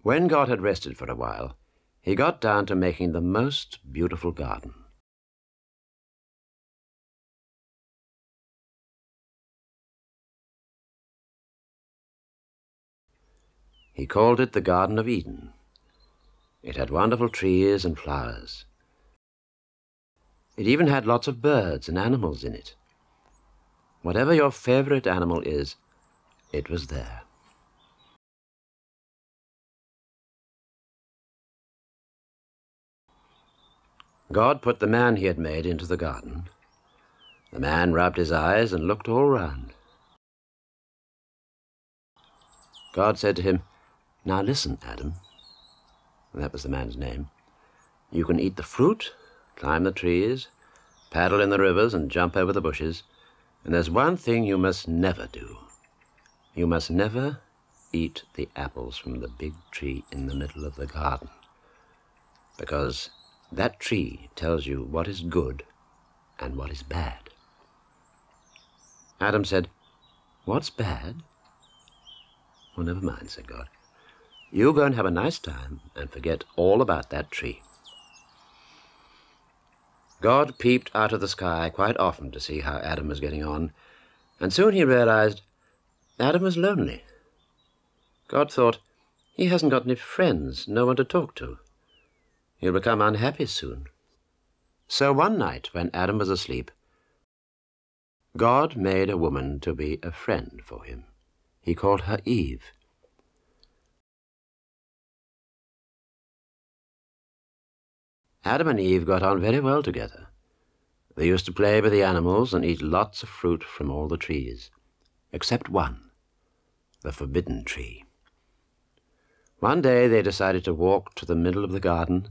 When God had rested for a while, he got down to making the most beautiful garden. He called it the Garden of Eden. It had wonderful trees and flowers. It even had lots of birds and animals in it. Whatever your favorite animal is, it was there. God put the man he had made into the garden. The man rubbed his eyes and looked all round. God said to him, "Now listen, Adam." That was the man's name. "You can eat the fruit, climb the trees, paddle in the rivers, and jump over the bushes. And there's one thing you must never do. You must never eat the apples from the big tree in the middle of the garden, because that tree tells you what is good and what is bad." Adam said, "What's bad?" "Well, never mind," said God. "You go and have a nice time and forget all about that tree." God peeped out of the sky quite often to see how Adam was getting on, and soon he realized Adam was lonely. God thought, he hasn't got any friends, no one to talk to. He'll become unhappy soon. So one night, when Adam was asleep, God made a woman to be a friend for him. He called her Eve. Adam and Eve got on very well together. They used to play with the animals and eat lots of fruit from all the trees, except one, the forbidden tree. One day they decided to walk to the middle of the garden,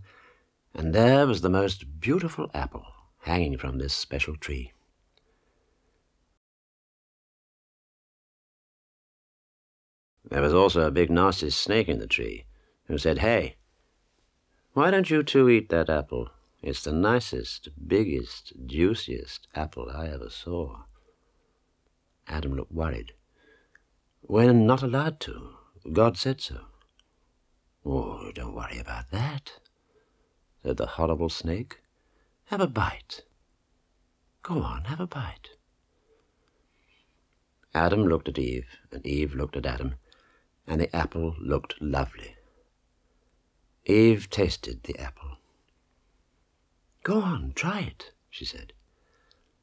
and there was the most beautiful apple hanging from this special tree. There was also a big nasty snake in the tree, who said, "Hey, why don't you two eat that apple? It's the nicest, biggest, juiciest apple I ever saw." Adam looked worried. "We're not allowed to. God said so." "Oh, don't worry about that," said the horrible snake. "Have a bite. Go on, have a bite." Adam looked at Eve, and Eve looked at Adam, and the apple looked lovely. Eve tasted the apple. "Go on, try it," she said.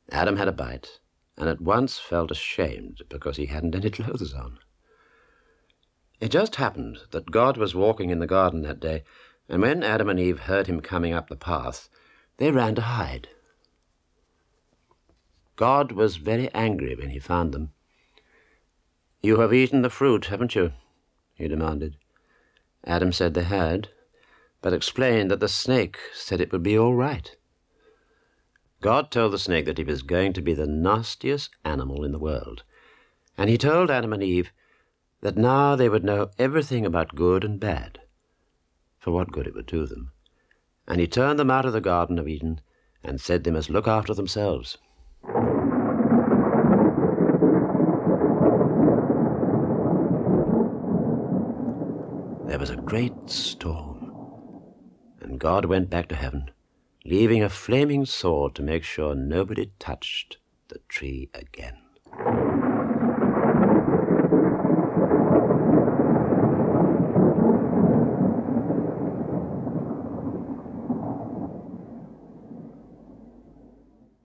Adam had a bite, and at once felt ashamed because he hadn't any clothes on. It just happened that God was walking in the garden that day, and when Adam and Eve heard him coming up the path, they ran to hide. God was very angry when he found them. "You have eaten the fruit, haven't you?" he demanded. Adam said they had, but explained that the snake said it would be all right. God told the snake that he was going to be the nastiest animal in the world, and he told Adam and Eve that now they would know everything about good and bad, for what good it would do them, and he turned them out of the Garden of Eden and said they must look after themselves. There was a great storm, and God went back to heaven, leaving a flaming sword to make sure nobody touched the tree again.